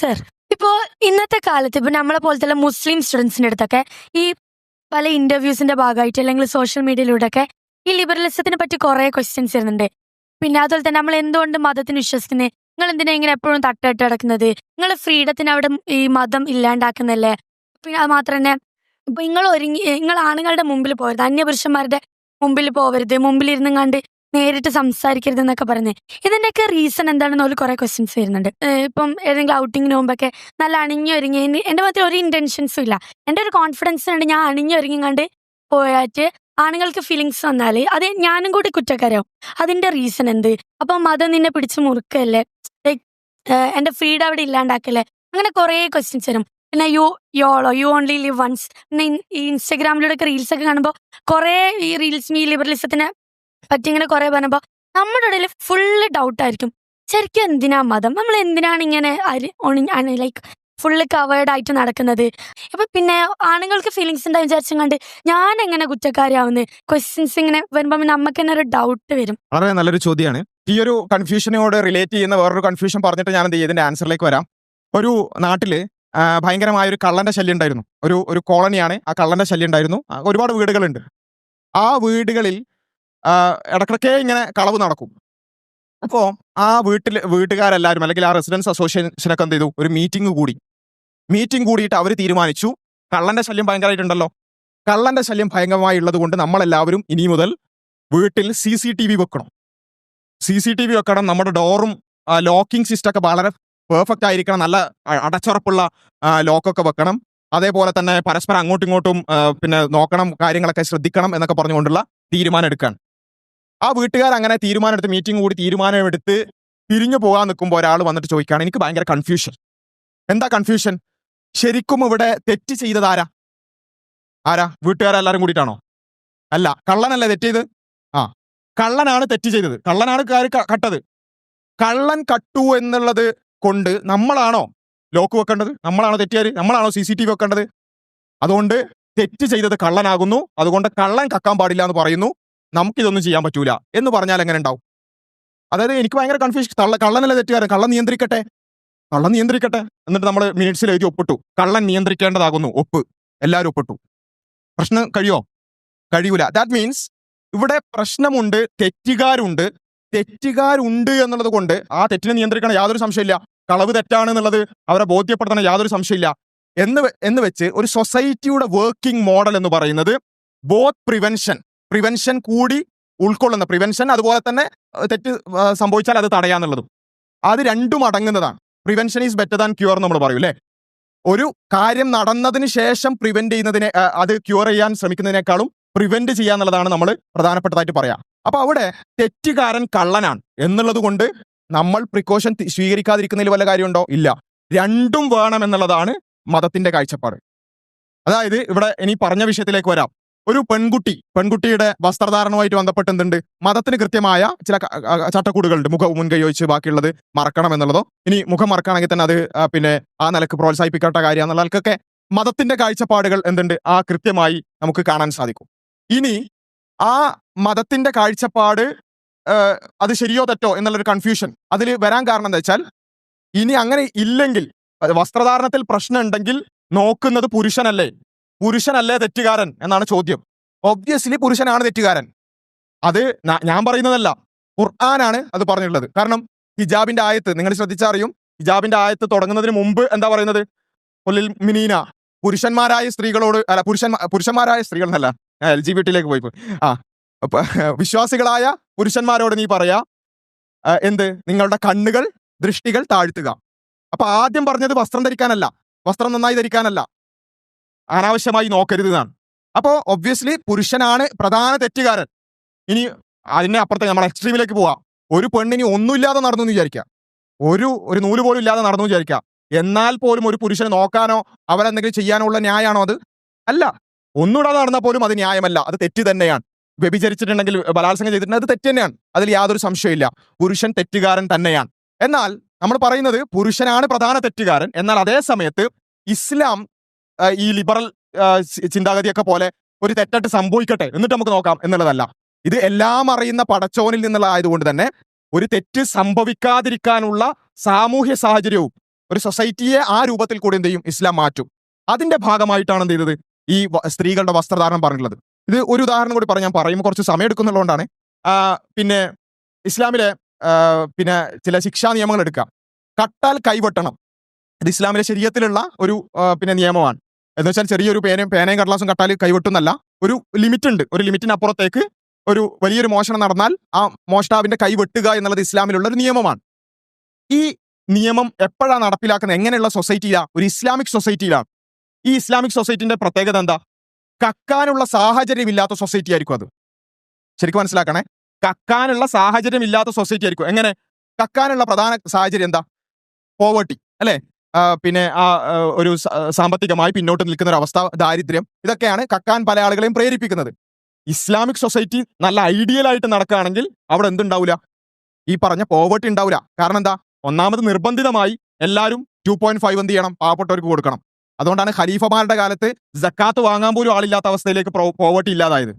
Sir, ഇപ്പോ ഇന്നത്തെ കാലത്ത് ഇപ്പൊ നമ്മളെ പോലത്തെ മുസ്ലിം സ്റ്റുഡൻസിന്റെ അടുത്തൊക്കെ ഈ പല ഇന്റർവ്യൂസിന്റെ ഭാഗമായിട്ട് അല്ലെങ്കിൽ സോഷ്യൽ മീഡിയയിലൂടെ ഒക്കെ ഈ ലിബറലിസത്തിനെ പറ്റി കുറെ ക്വസ്റ്റ്യൻസ് വരുന്നുണ്ട്. പിന്നെ അതുപോലെ തന്നെ നമ്മൾ എന്തുകൊണ്ട് മതത്തിന് വിശ്വസിക്കുന്നത്, നിങ്ങൾ എന്തിനാ ഇങ്ങനെ എപ്പോഴും തട്ടിട്ട് കിടക്കുന്നത്, നിങ്ങൾ ഫ്രീഡത്തിന് അവിടെ ഈ മതം ഇല്ലാണ്ടാക്കുന്നല്ലേ. പിന്നെ അത് മാത്രം തന്നെ ഇപ്പൊ നിങ്ങൾ ആണുങ്ങളുടെ മുമ്പിൽ പോകരുത്, അന്യപുരുഷന്മാരുടെ മുമ്പിൽ പോകരുത്, മുമ്പിലിരുന്ന് കണ്ട് നേരിട്ട് സംസാരിക്കരുത് എന്നൊക്കെ പറയുന്നത്. ഇതിന്റെയൊക്കെ റീസൺ എന്താണെന്ന് ഒരു കുറെ ക്വസ്റ്റ്യൻസ് വരുന്നുണ്ട്. ഇപ്പം ഏതെങ്കിലും ഔട്ടിങ്ങിന് മുമ്പൊക്കെ നല്ല അണിഞ്ഞൊരുങ്ങി എന്റെ മൊത്തം ഒരു ഇന്റൻഷൻസും ഇല്ല, എൻ്റെ ഒരു കോൺഫിഡൻസ് ഉണ്ട്, ഞാൻ അണിഞ്ഞൊരുങ്ങി കണ്ട് പോയാറ്റ് ആണുങ്ങൾക്ക് ഫീലിങ്സ് വന്നാല് അത് ഞാനും കൂടി കുറ്റക്കാരാവും. അതിന്റെ റീസൺ എന്ത്? അപ്പൊ മതം നിന്നെ പിടിച്ച് മുറുക്കല്ലേ, ലൈക്ക് എന്റെ ഫ്രീഡം അവിടെ ഇല്ലാണ്ടാക്കല്ലേ, അങ്ങനെ കുറെ ക്വസ്റ്റ്യൻസ് വരും. പിന്നെ യു ഓൺലി ലിവ് വൺസ്. പിന്നെ ഈ ഇൻസ്റ്റാഗ്രാമിലൂടെ ഒക്കെ റീൽസ് ഒക്കെ കാണുമ്പോൾ കുറെ ഈ റീൽസ് ഈ ലിബറലിസത്തിനെ പറ്റി ഇങ്ങനെ കുറെ പറഞ്ഞപ്പോ നമ്മുടെ ഇടയിൽ ഫുള്ള് ഡൗട്ടായിരിക്കും, ശരിക്കും എന്തിനാ മതം, നമ്മൾ എന്തിനാണ് ഇങ്ങനെ ലൈക്ക് ഫുള്ള് കവേർഡ് ആയിട്ട് നടക്കുന്നത്. അപ്പൊ പിന്നെ ആണുങ്ങൾക്ക് ഫീലിങ്സ് ഉണ്ടാവും വിചാരിച്ചും കണ്ട് ഞാൻ എങ്ങനെ കുറ്റക്കാരിയാവുന്നത്, ക്വസ്റ്റ്യൻസ് ഇങ്ങനെ വരുമ്പോ നമുക്ക് തന്നെ ഒരു ഡൗട്ട് വരും. വളരെ നല്ലൊരു ചോദ്യമാണ്. ഈ ഒരു കൺഫ്യൂഷനോട് റിലേറ്റ് ചെയ്യുന്ന വേറൊരു കൺഫ്യൂഷൻ പറഞ്ഞിട്ട് ഞാൻ എന്ത് ചെയ്യും ഇതിന്റെ ആൻസറിലേക്ക് വരാം. ഒരു നാട്ടില് ഭയങ്കരമായ ഒരു കള്ളന്റെ ശല്യം ഉണ്ടായിരുന്നു. ഒരു കോളനിയാണ്, ആ കള്ളന്റെ ശല്യം ഉണ്ടായിരുന്നു. ഒരുപാട് വീടുകളുണ്ട്. ആ വീടുകളിൽ ഇടക്കിടക്കേ ഇങ്ങനെ കളവ് നടക്കും. അപ്പോൾ ആ വീട്ടുകാരെല്ലാവരും അല്ലെങ്കിൽ ആ റെസിഡൻസ് അസോസിയേഷനൊക്കെ എന്ത് ചെയ്തു, ഒരു മീറ്റിംഗ് കൂടിയിട്ട് അവർ തീരുമാനിച്ചു, കള്ളന്റെ ശല്യം ഭയങ്കരമായിട്ടുണ്ടല്ലോ, കള്ളന്റെ ശല്യം ഭയങ്കരമായി ഉള്ളത് കൊണ്ട് നമ്മളെല്ലാവരും ഇനി മുതൽ വീട്ടിൽ CCTV വെക്കണം. CCTV വെക്കണം. നമ്മുടെ ഡോറും ലോക്കിംഗ് സിസ്റ്റം ഒക്കെ വളരെ പെർഫെക്റ്റ് ആയിരിക്കണം, നല്ല അടച്ചുറപ്പുള്ള ലോക്കൊക്കെ വെക്കണം. അതേപോലെ തന്നെ പരസ്പരം അങ്ങോട്ടും ഇങ്ങോട്ടും പിന്നെ നോക്കണം, കാര്യങ്ങളൊക്കെ ശ്രദ്ധിക്കണം എന്നൊക്കെ പറഞ്ഞുകൊണ്ടുള്ള തീരുമാനം എടുക്കുകയാണ്. ആ വീട്ടുകാർ അങ്ങനെ തീരുമാനമെടുത്ത് മീറ്റിംഗ് കൂടി തീരുമാനമെടുത്ത് പിരിഞ്ഞു പോകാൻ നിൽക്കുമ്പോൾ ഒരാൾ വന്നിട്ട് ചോദിക്കുകയാണ്, എനിക്ക് ഭയങ്കര കൺഫ്യൂഷൻ. എന്താ കൺഫ്യൂഷൻ? ശരിക്കും ഇവിടെ തെറ്റ് ചെയ്തത് ആരാ? വീട്ടുകാരെല്ലാരും കൂടിയിട്ടാണോ? അല്ല, കള്ളനല്ലേ തെറ്റ് ചെയ്ത്. കള്ളനാണ് തെറ്റ് ചെയ്തത്, കള്ളനാണ് കട്ടത്. കള്ളൻ കട്ടു എന്നുള്ളത് കൊണ്ട് നമ്മളാണോ ലോക്ക് വെക്കേണ്ടത്? നമ്മളാണോ തെറ്റുകാർ? നമ്മളാണോ CCTV വെക്കേണ്ടത്? അതുകൊണ്ട് തെറ്റ് ചെയ്തത് കള്ളനാകുന്നു, അതുകൊണ്ട് കള്ളൻ കക്കാൻ പാടില്ല എന്ന് പറയുന്നു, നമുക്കിതൊന്നും ചെയ്യാൻ പറ്റൂല എന്ന് പറഞ്ഞാൽ എങ്ങനെ ഉണ്ടാവും? അതായത് എനിക്ക് ഭയങ്കര കൺഫ്യൂഷൻ. കള്ളനല്ലേ തെറ്റുകാരൻ, കള്ളൻ നിയന്ത്രിക്കട്ടെ. എന്നിട്ട് നമ്മൾ മിനിറ്റ്സിൽ എഴുതി ഒപ്പിട്ടു, കള്ളൻ നിയന്ത്രിക്കേണ്ടതാകുന്നു, എല്ലാവരും ഒപ്പിട്ടു. പ്രശ്നം കഴിയൂല. ദാറ്റ് മീൻസ് ഇവിടെ പ്രശ്നമുണ്ട്, തെറ്റുകാരുണ്ട് എന്നുള്ളത് കൊണ്ട് ആ തെറ്റിനെ നിയന്ത്രിക്കണം, യാതൊരു സംശയമില്ല. കളവ് തെറ്റാണ് എന്നുള്ളത് അവരെ ബോധ്യപ്പെടുത്തണം, യാതൊരു സംശയമില്ല. എന്ന് വെച്ച് ഒരു സൊസൈറ്റിയുടെ വർക്കിംഗ് മോഡൽ എന്ന് പറയുന്നത് ബോത്ത് പ്രിവെൻഷൻ കൂടി ഉൾക്കൊള്ളുന്ന പ്രിവെൻഷൻ, അതുപോലെ തന്നെ തെറ്റ് സംഭവിച്ചാൽ അത് തടയാന്നുള്ളതും, അത് രണ്ടും അടങ്ങുന്നതാണ്. Prevention is better than cure നമ്മൾ പറയും അല്ലേ. ഒരു കാര്യം നടന്നതിന് ശേഷം പ്രിവെന്റ് ചെയ്യുന്നതിനെ, അത് ക്യൂർ ചെയ്യാൻ ശ്രമിക്കുന്നതിനേക്കാളും പ്രിവെന്റ് ചെയ്യാന്നുള്ളതാണ് നമ്മൾ പ്രധാനപ്പെട്ടതായിട്ട് പറയാം. അപ്പൊ അവിടെ തെറ്റുകാരൻ കള്ളനാണ് എന്നുള്ളത് കൊണ്ട് നമ്മൾ പ്രിക്കോഷൻ സ്വീകരിക്കാതിരിക്കുന്നതിൽ വല്ല കാര്യമുണ്ടോ? ഇല്ല. രണ്ടും വേണം എന്നുള്ളതാണ് മതത്തിന്റെ കാഴ്ചപ്പാട്. അതായത് ഇവിടെ ഇനി പറഞ്ഞ വിഷയത്തിലേക്ക് വരാം. ഒരു പെൺകുട്ടിയുടെ വസ്ത്രധാരണവുമായിട്ട് ബന്ധപ്പെട്ട് എന്തുണ്ട്? മതത്തിന് കൃത്യമായ ചില ചട്ടക്കൂടുകളുണ്ട്. മുഖം മുൻകൈ ഒഴിച്ച് ബാക്കിയുള്ളത് മറക്കണം എന്നുള്ളതോ, ഇനി മുഖം മറക്കുകയാണെങ്കിൽ തന്നെ അത് പിന്നെ ആ നിലക്ക് പ്രോത്സാഹിപ്പിക്കേണ്ട കാര്യം എന്നുള്ളവർക്കൊക്കെ മതത്തിന്റെ കാഴ്ചപ്പാടുകൾ എന്തുണ്ട്? കൃത്യമായി നമുക്ക് കാണാൻ സാധിക്കും. ഇനി ആ മതത്തിന്റെ കാഴ്ചപ്പാട് അത് ശരിയോ തെറ്റോ എന്നുള്ളൊരു കൺഫ്യൂഷൻ അതിൽ വരാൻ കാരണം എന്താ വെച്ചാൽ, ഇനി അങ്ങനെ ഇല്ലെങ്കിൽ, വസ്ത്രധാരണത്തിൽ പ്രശ്നം ഉണ്ടെങ്കിൽ നോക്കുന്നത് പുരുഷനല്ലേ തെറ്റുകാരൻ എന്നാണ് ചോദ്യം. ഒബ്വിയസ്ലി പുരുഷനാണ് തെറ്റുകാരൻ. അത് ഞാൻ പറയുന്നതല്ല, ഖുർആനാണ് അത് പറഞ്ഞിട്ടുള്ളത്. കാരണം ഹിജാബിന്റെ ആയത്ത് നിങ്ങൾ ശ്രദ്ധിച്ചറിയും. ഹിജാബിന്റെ ആയത്ത് തുടങ്ങുന്നതിന് മുമ്പ് എന്താ പറയുന്നത്? മിനീന, പുരുഷന്മാരായ സ്ത്രീകളോട്, അല്ല പുരുഷന്മാരായ സ്ത്രീകൾ എന്നല്ല, LGBT പോയി വിശ്വാസികളായ പുരുഷന്മാരോട് നീ പറയാ എന്ത്? നിങ്ങളുടെ ദൃഷ്ടികൾ താഴ്ത്തുക. അപ്പൊ ആദ്യം പറഞ്ഞത് വസ്ത്രം ധരിക്കാനല്ല, വസ്ത്രം നന്നായി ധരിക്കാനല്ല, അനാവശ്യമായി നോക്കരുത് എന്നാണ്. അപ്പോ ഒബ്വിയസ്ലി പുരുഷനാണ് പ്രധാന തെറ്റുകാരൻ. ഇനി അതിന്റെ അപ്പുറത്തേക്ക് നമ്മൾ എക്സ്ട്രീമിലേക്ക് പോവാം. ഒരു പെണ്ണിനി ഒന്നുമില്ലാതെ നടന്നു എന്ന് വിചാരിക്കുക, ഒരു നൂല് പോലും ഇല്ലാതെ നടന്നു വിചാരിക്കുക, എന്നാൽ പോലും ഒരു പുരുഷനെ നോക്കാനോ അവരെന്തെങ്കിലും ചെയ്യാനോ ഉള്ള ന്യായമാണോ അത്? അല്ല. ഒന്നുകൂടാതെ നടന്നാൽ പോലും അത് ന്യായമല്ല, അത് തെറ്റ് തന്നെയാണ്. വ്യഭിചരിച്ചിട്ടുണ്ടെങ്കിൽ, ബലാത്സംഗം ചെയ്തിട്ടുണ്ടെങ്കിൽ അത് തെറ്റ് തന്നെയാണ്, അതിൽ യാതൊരു സംശയമില്ല. പുരുഷൻ തെറ്റുകാരൻ തന്നെയാണ്. എന്നാൽ നമ്മൾ പറയുന്നത് പുരുഷനാണ് പ്രധാന തെറ്റുകാരൻ. എന്നാൽ അതേ സമയത്ത് ഇസ്ലാം ഈ ലിബറൽ ചിന്താഗതിയൊക്കെ പോലെ ഒരു തെറ്റായിട്ട് സംഭവിക്കട്ടെ എന്നിട്ട് നമുക്ക് നോക്കാം എന്നുള്ളതല്ല. ഇത് എല്ലാം അറിയുന്ന പടച്ചോനിൽ നിന്നുള്ള ആയതുകൊണ്ട് തന്നെ ഒരു തെറ്റ് സംഭവിക്കാതിരിക്കാനുള്ള സാമൂഹ്യ സാഹചര്യവും ഒരു സൊസൈറ്റിയെ ആ രൂപത്തിൽ കൂടി എന്ത് ചെയ്യും ഇസ്ലാം മാറ്റും. അതിന്റെ ഭാഗമായിട്ടാണ് എന്ത് ചെയ്തത് ഈ സ്ത്രീകളുടെ വസ്ത്രധാരണം പറഞ്ഞിട്ടുള്ളത്. ഇത് ഒരു ഉദാഹരണം കൂടി ഞാൻ പറയുമ്പോൾ കുറച്ച് സമയം എടുക്കുന്നുള്ളതുകൊണ്ടാണ്. പിന്നെ ഇസ്ലാമിലെ പിന്നെ ചില ശിക്ഷാ നിയമങ്ങൾ എടുക്കാം. കട്ടാൽ കൈവെട്ടണം. ഇത് ഇസ്ലാമിലെ ശരീഅത്തിലുള്ള ഒരു പിന്നെ നിയമമാണ്. എന്ന് വെച്ചാൽ ചെറിയൊരു പേനയും കടലാസും കട്ടാൽ കൈവെട്ടുന്നല്ല, ഒരു ലിമിറ്റ് ഉണ്ട്. ഒരു ലിമിറ്റിനപ്പുറത്തേക്ക് ഒരു വലിയൊരു മോഷണം നടന്നാൽ ആ മോഷ്ടാവിന്റെ കൈ വെട്ടുക എന്നുള്ളത് ഇസ്ലാമിലുള്ള ഒരു നിയമമാണ്. ഈ നിയമം എപ്പോഴാണ് നടപ്പിലാക്കുന്നത്? എങ്ങനെയുള്ള സൊസൈറ്റിയിലാണ്? ഒരു ഇസ്ലാമിക് സൊസൈറ്റിയിലാണ്. ഈ ഇസ്ലാമിക് സൊസൈറ്റിന്റെ പ്രത്യേകത എന്താ? കക്കാനുള്ള സാഹചര്യം ഇല്ലാത്ത സൊസൈറ്റി ആയിരിക്കും അത്. ശരിക്കും മനസ്സിലാക്കണേ, കക്കാനുള്ള സാഹചര്യം ഇല്ലാത്ത സൊസൈറ്റി ആയിരിക്കും. എങ്ങനെ? കക്കാനുള്ള പ്രധാന സാഹചര്യം എന്താ? പോവർട്ടി അല്ലെ? പിന്നെ ഒരു സാമ്പത്തികമായി പിന്നോട്ട് നിൽക്കുന്ന ഒരു അവസ്ഥ, ദാരിദ്ര്യം, ഇതൊക്കെയാണ് കക്കാൻ പല ആളുകളെയും പ്രേരിപ്പിക്കുന്നത്. ഇസ്ലാമിക് സൊസൈറ്റി നല്ല ഐഡിയൽ ആയിട്ട് നടക്കുകയാണെങ്കിൽ അവിടെ എന്തുണ്ടാവില്ല? ഈ പറഞ്ഞ പോവർട്ടി ഉണ്ടാവില്ല. കാരണം എന്താ? ഒന്നാമത് നിർബന്ധിതമായി എല്ലാവരും 2.5 എന്ത് ചെയ്യണം? പാവപ്പെട്ടവർക്ക് കൊടുക്കണം. അതുകൊണ്ടാണ് ഖലീഫമാരുടെ കാലത്ത് സക്കാത്ത് വാങ്ങാൻ പോലും ആളില്ലാത്ത അവസ്ഥയിലേക്ക് പോവർട്ടി ഇല്ലാതായത്.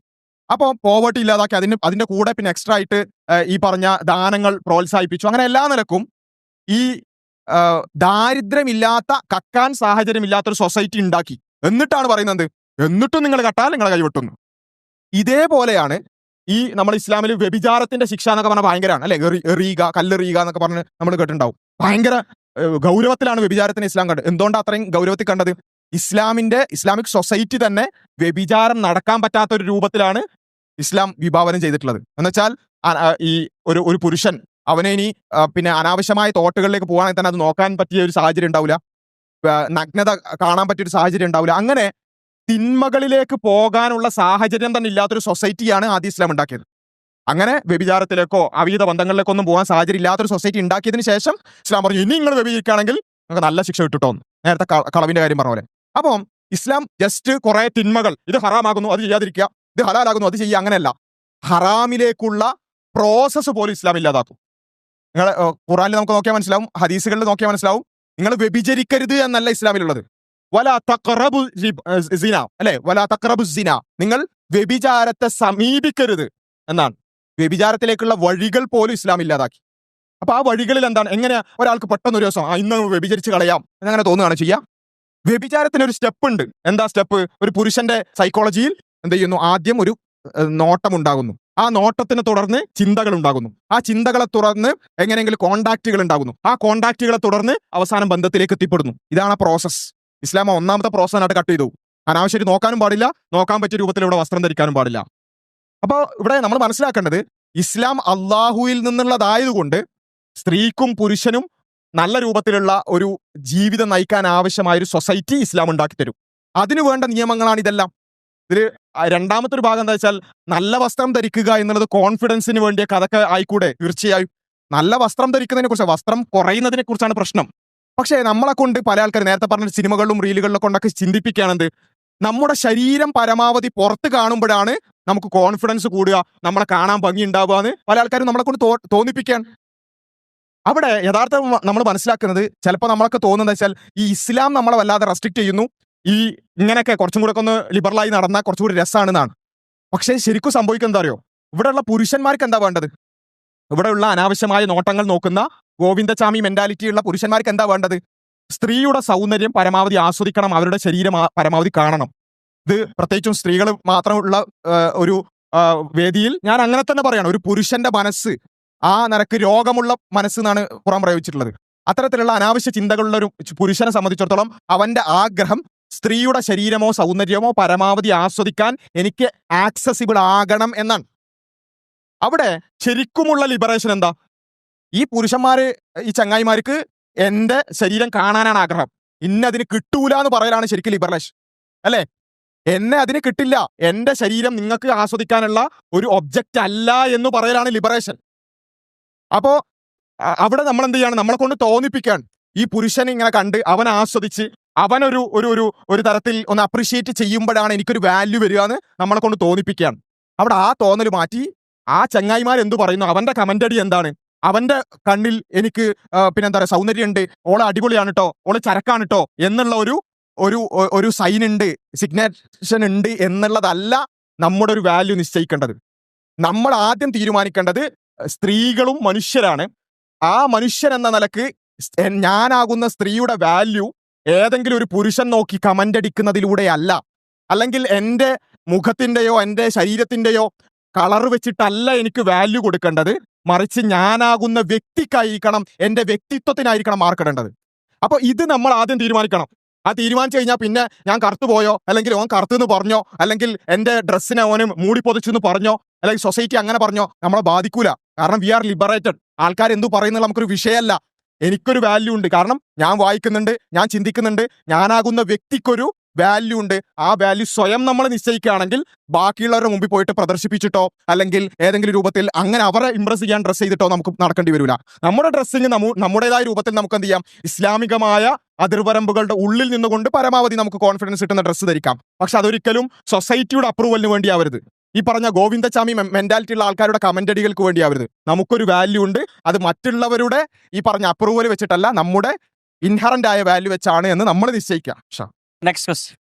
അപ്പോൾ പോവർട്ടി ഇല്ലാതാക്കി അതിന്റെ കൂടെ പിന്നെ എക്സ്ട്രാ ആയിട്ട് ഈ പറഞ്ഞ ദാനങ്ങൾ പ്രോത്സാഹിപ്പിച്ചു. അങ്ങനെ എല്ലാ നിലക്കും ഈ ദാരിദ്ര്യമില്ലാത്ത, കക്കാൻ സാഹചര്യമില്ലാത്തൊരു സൊസൈറ്റി ഉണ്ടാക്കി. എന്നിട്ടാണ് പറയുന്നത് എന്നിട്ടും നിങ്ങൾ കട്ടാൽ നിങ്ങളെ കൈവിട്ടുന്നു. ഇതേപോലെയാണ് ഈ നമ്മൾ ഇസ്ലാമിൽ വ്യഭിചാരത്തിന്റെ ശിക്ഷ എന്നൊക്കെ പറഞ്ഞാൽ ഭയങ്കരമാണ് അല്ലെ? എറിയുക, കല്ലെറിയുക എന്നൊക്കെ പറഞ്ഞ് നമ്മൾ കേട്ടിട്ടുണ്ടാവും. ഭയങ്കര ഗൗരവത്തിലാണ് വ്യഭിചാരത്തിന് ഇസ്ലാം കണ്ടത്. എന്തുകൊണ്ടാണ് അത്രയും ഗൗരവത്തിൽ കണ്ടത്? ഇസ്ലാമിക് സൊസൈറ്റി തന്നെ വ്യഭിചാരം നടക്കാൻ പറ്റാത്ത ഒരു രൂപത്തിലാണ് ഇസ്ലാം വിഭാവനം ചെയ്തിട്ടുള്ളത്. എന്നുവെച്ചാൽ ഈ ഒരു പുരുഷൻ അവനെ ഇനി പിന്നെ അനാവശ്യമായ തോട്ടുകളിലേക്ക് പോകാണെങ്കിൽ തന്നെ അത് നോക്കാൻ പറ്റിയ ഒരു സാഹചര്യം ഉണ്ടാവില്ല, നഗ്നത കാണാൻ പറ്റിയ ഒരു സാഹചര്യം ഉണ്ടാവില്ല. അങ്ങനെ തിന്മകളിലേക്ക് പോകാനുള്ള സാഹചര്യം തന്നെ ഇല്ലാത്തൊരു സൊസൈറ്റിയാണ് ആദ്യം ഇസ്ലാം ഉണ്ടാക്കിയത്. അങ്ങനെ വ്യഭിചാരത്തിലേക്കോ അവിഹിത ബന്ധങ്ങളിലേക്കോ ഒന്നും പോകാൻ സാഹചര്യം ഇല്ലാത്തൊരു സൊസൈറ്റി ഉണ്ടാക്കിയതിന് ശേഷം ഇസ്ലാം പറഞ്ഞു ഇനി നിങ്ങൾ വ്യഭിചരിക്കുകയാണെങ്കിൽ നിങ്ങൾക്ക് നല്ല ശിക്ഷ കിട്ടുട്ടോ. നേരത്തെ കളവിന്റെ കാര്യം പറഞ്ഞ പോലെ. അപ്പം ഇസ്ലാം ജസ്റ്റ് കുറെ തിന്മകൾ, ഇത് ഹറാമാകുന്നു അത് ചെയ്യാതിരിക്കുക, ഇത് ഹലാലാകുന്നു അത് ചെയ്യുക, അങ്ങനെയല്ല. ഹറാമിലേക്കുള്ള പ്രോസസ്സ് പോലും ഇസ്ലാം ഇല്ലാതാക്കും. നിങ്ങൾ ഖുറാനിൽ നമുക്ക് നോക്കിയാൽ മനസ്സിലാവും, ഹദീസുകളിൽ നോക്കിയാൽ മനസ്സിലാവും. നിങ്ങൾ വ്യഭിചരിക്കരുത് എന്നല്ല ഇസ്ലാമിലുള്ളത്. വലാ തഖറബു സിന അല്ലെ, വലാ തഖറബു സിന, നിങ്ങൾ വ്യഭിചാരത്തെ സമീപിക്കരുത് എന്നാണ്. വ്യഭിചാരത്തിലേക്കുള്ള വഴികൾ പോലും ഇസ്ലാം ഇല്ലാതാക്കി. അപ്പൊ ആ വഴികളിൽ എന്താണ്? എങ്ങനെ ഒരാൾക്ക് പെട്ടെന്ന് ഒരു ദിവസം ഇന്ന് വ്യഭിചരിച്ച് കളയാം എന്നങ്ങനെ തോന്നുകയാണ് ചെയ്യാം? വ്യഭിചാരത്തിന് ഒരു സ്റ്റെപ്പ് ഉണ്ട്. എന്താ സ്റ്റെപ്പ്? ഒരു പുരുഷന്റെ സൈക്കോളജിയിൽ എന്ത് ചെയ്യുന്നു? ആദ്യം ഒരു നോട്ടം ഉണ്ടാകുന്നു. ആ നോട്ടത്തിനെ തുടർന്ന് ചിന്തകൾ ഉണ്ടാകുന്നു. ആ ചിന്തകളെ തുടർന്ന് എങ്ങനെയെങ്കിലും കോണ്ടാക്റ്റുകൾ ഉണ്ടാകുന്നു. ആ കോണ്ടാക്റ്റുകളെ തുടർന്ന് അവസാനം ബന്ധത്തിലേക്ക് എത്തിപ്പെടുന്നു. ഇതാണ് ആ പ്രോസസ്. ഇസ്ലാം ഒന്നാമത്തെ പ്രോസസ്സിനായിട്ട് കട്ട് ചെയ്തു. അനാവശ്യം നോക്കാനും പാടില്ല, നോക്കാൻ പറ്റിയ രൂപത്തിൽ ഇവിടെ വസ്ത്രം ധരിക്കാനും പാടില്ല. അപ്പോൾ ഇവിടെ നമ്മൾ മനസ്സിലാക്കേണ്ടത് ഇസ്ലാം അള്ളാഹുവിൽ നിന്നുള്ളതായതുകൊണ്ട് സ്ത്രീക്കും പുരുഷനും നല്ല രൂപത്തിലുള്ള ഒരു ജീവിതം നയിക്കാൻ ആവശ്യമായ ഒരു സൊസൈറ്റി ഇസ്ലാം ഉണ്ടാക്കി തരും. അതിനു വേണ്ട നിയമങ്ങളാണ് ഇതെല്ലാം. ഇതിൽ രണ്ടാമത്തെ ഒരു ഭാഗം എന്താ വെച്ചാൽ, നല്ല വസ്ത്രം ധരിക്കുക എന്നുള്ളത് കോൺഫിഡൻസിന് വേണ്ടിയൊക്കെ അതൊക്കെ ആയിക്കൂടെ? തീർച്ചയായും നല്ല വസ്ത്രം ധരിക്കുന്നതിനെ കുറിച്ച്, വസ്ത്രം കുറയുന്നതിനെ കുറിച്ചാണ് പ്രശ്നം. പക്ഷേ നമ്മളെ കൊണ്ട് പല ആൾക്കാർ നേരത്തെ പറഞ്ഞ സിനിമകളിലും റീലുകളിലും കൊണ്ടൊക്കെ ചിന്തിപ്പിക്കുകയാണെന്ത്, നമ്മുടെ ശരീരം പരമാവധി പുറത്ത് കാണുമ്പോഴാണ് നമുക്ക് കോൺഫിഡൻസ് കൂടുക, നമ്മളെ കാണാൻ ഭംഗി ഉണ്ടാവുക എന്ന് പല ആൾക്കാരും നമ്മളെ കൊണ്ട് തോന്നിപ്പിക്കാൻ. അവിടെ യഥാർത്ഥം നമ്മൾ മനസ്സിലാക്കുന്നത്, ചിലപ്പോൾ നമ്മളൊക്കെ തോന്നുന്നത് വെച്ചാൽ ഈ ഇസ്ലാം നമ്മളെ വല്ലാതെ റെസ്ട്രിക്ട് ചെയ്യുന്നു, ഈ ഇങ്ങനെയൊക്കെ കുറച്ചും കൂടെ ഒന്ന് ലിബറലായി നടന്നാൽ കുറച്ചുകൂടി രസമാണെന്നാണ്. പക്ഷേ ശരിക്കും സംഭവിക്കുന്നത് അറിയോ? ഇവിടെയുള്ള പുരുഷന്മാർക്ക് എന്താ വേണ്ടത്? ഇവിടെയുള്ള അനാവശ്യമായ നോട്ടങ്ങൾ നോക്കുന്ന ഗോവിന്ദചാമി മെന്റാലിറ്റിയുള്ള പുരുഷന്മാർക്ക് എന്താ വേണ്ടത്? സ്ത്രീയുടെ സൗന്ദര്യം പരമാവധി ആസ്വദിക്കണം, അവരുടെ ശരീരം പരമാവധി കാണണം. ഇത് പ്രത്യേകിച്ചും സ്ത്രീകൾ മാത്രമുള്ള ഒരു വേദിയിൽ ഞാൻ അങ്ങനെ തന്നെ പറയണം. ഒരു പുരുഷന്റെ മനസ്സ് ആ നിരക്ക് രോഗമുള്ള മനസ്സെന്നാണ് ഖുർആൻ പ്രയോഗിച്ചിട്ടുള്ളത്. അത്തരത്തിലുള്ള അനാവശ്യ ചിന്തകളുള്ള ഒരു പുരുഷനെ സംബന്ധിച്ചിടത്തോളം അവന്റെ ആഗ്രഹം സ്ത്രീയുടെ ശരീരമോ സൗന്ദര്യമോ പരമാവധി ആസ്വദിക്കാൻ എനിക്ക് ആക്സസിബിൾ ആകണം എന്നാണ്. അവിടെ ശരിക്കുമുള്ള ലിബറേഷൻ എന്താ? ഈ പുരുഷന്മാര്, ഈ ചങ്ങായിമാർക്ക് എന്റെ ശരീരം കാണാനാണ് ആഗ്രഹം, ഇന്നതിന് കിട്ടൂല എന്ന് പറയലാണ് ശരിക്കും ലിബറേഷൻ അല്ലെ? എന്നെ അതിന് കിട്ടില്ല, എന്റെ ശരീരം നിങ്ങൾക്ക് ആസ്വദിക്കാനുള്ള ഒരു ഒബ്ജക്റ്റ് അല്ല എന്ന് പറയലാണ് ലിബറേഷൻ. അപ്പോ അവിടെ നമ്മൾ എന്ത് ചെയ്യാണ്? നമ്മളെ കൊണ്ട് തോന്നിപ്പിക്കാൻ, ഈ പുരുഷനെ ഇങ്ങനെ കണ്ട് അവൻ ആസ്വദിച്ച് അവനൊരു ഒരു ഒരു ഒരു തരത്തിൽ ഒന്ന് അപ്രീഷിയേറ്റ് ചെയ്യുമ്പോഴാണ് എനിക്കൊരു വാല്യൂ വരിക എന്ന് നമ്മളെ കൊണ്ട് തോന്നിപ്പിക്കുകയാണ്. അവിടെ ആ തോന്നൽ മാറ്റി ആ ചങ്ങായിമാർ എന്തു പറയുന്നു, അവന്റെ കമന്റ് അടി എന്താണ്, അവന്റെ കണ്ണിൽ എനിക്ക് പിന്നെന്താ പറയുക സൗന്ദര്യമുണ്ട്, ഓളെ അടിപൊളിയാണ് കേട്ടോ, ഓള് ചരക്കാണ് കേട്ടോ എന്നുള്ള ഒരു സൈൻ ഉണ്ട്, സിഗ്നേഷൻ ഉണ്ട് എന്നുള്ളതല്ല നമ്മുടെ ഒരു വാല്യൂ നിശ്ചയിക്കേണ്ടത്. നമ്മൾ ആദ്യം തീരുമാനിക്കേണ്ടത് സ്ത്രീകളും മനുഷ്യരാണ്. ആ മനുഷ്യൻ എന്ന നിലക്ക് ഞാനാകുന്ന സ്ത്രീയുടെ വാല്യൂ ഏതെങ്കിലും ഒരു പുരുഷൻ നോക്കി കമന്റ് അടിക്കുന്നതിലൂടെ അല്ല, അല്ലെങ്കിൽ എൻ്റെ മുഖത്തിന്റെയോ എൻ്റെ ശരീരത്തിന്റെയോ കളർ വെച്ചിട്ടല്ല എനിക്ക് വാല്യൂ കൊടുക്കേണ്ടത്, മറിച്ച് ഞാനാകുന്ന വ്യക്തിക്കായിരിക്കണം, എൻ്റെ വ്യക്തിത്വത്തിനായിരിക്കണം മാർക്കിടേണ്ടത്. അപ്പൊ ഇത് നമ്മൾ ആദ്യം തീരുമാനിക്കണം. ആ തീരുമാനിച്ചു കഴിഞ്ഞാൽ പിന്നെ ഞാൻ കറുത്തു പോയോ, അല്ലെങ്കിൽ ഓൻ കറുത്തെന്ന് പറഞ്ഞോ, അല്ലെങ്കിൽ എൻ്റെ ഡ്രസ്സിനെ ഓനും മൂടി പൊതിച്ചെന്ന് പറഞ്ഞോ, അല്ലെങ്കിൽ സൊസൈറ്റി അങ്ങനെ പറഞ്ഞോ നമ്മളെ ബാധിക്കൂല. കാരണം വി ആർ ലിബറേറ്റഡ്. ആൾക്കാർ എന്തു പറയുന്നത് നമുക്കൊരു വിഷയമല്ല. എനിക്കൊരു വാല്യൂ ഉണ്ട്. കാരണം ഞാൻ വായിക്കുന്നുണ്ട്, ഞാൻ ചിന്തിക്കുന്നുണ്ട്, ഞാനാകുന്ന വ്യക്തിക്കൊരു വാല്യൂ ഉണ്ട്. ആ വാല്യൂ സ്വയം നമ്മൾ നിശ്ചയിക്കുകയാണെങ്കിൽ ബാക്കിയുള്ളവരുടെ മുമ്പിൽ പോയിട്ട് പ്രദർശിപ്പിച്ചിട്ടോ അല്ലെങ്കിൽ ഏതെങ്കിലും രൂപത്തിൽ അങ്ങനെ അവരെ ഇംപ്രസ് ചെയ്യാൻ ഡ്രസ്സ് ചെയ്തിട്ടോ നമുക്ക് നടക്കേണ്ടി വരില്ല. നമ്മുടെ ഡ്രസ്സിങ് നമ്മുടേതായ രൂപത്തിൽ നമുക്ക് എന്ത് ചെയ്യാം, ഇസ്ലാമികമായ അതിർവരമ്പുകളുടെ ഉള്ളിൽ നിന്നുകൊണ്ട് പരമാവധി നമുക്ക് കോൺഫിഡൻസ് കിട്ടുന്ന ഡ്രസ്സ് ധരിക്കാം. പക്ഷെ അതൊരിക്കലും സൊസൈറ്റിയുടെ അപ്രൂവലിന് വേണ്ടിയാവരുത്. ഈ പറഞ്ഞ ഗോവിന്ദചാമി മെന്റാലിറ്റി ഉള്ള ആൾക്കാരുടെ കമന്റ് അടികൾക്ക് വേണ്ടിയാവരുത്. നമുക്കൊരു വാല്യൂ ഉണ്ട്, അത് മറ്റുള്ളവരുടെ ഈ പറഞ്ഞ അപ്രൂവൽ വെച്ചിട്ടല്ല, നമ്മുടെ ഇൻഹറന്റ് ആയ വാല്യൂ വെച്ചാണ് എന്ന് നമ്മൾ നിശ്ചയിക്കാം. Next question.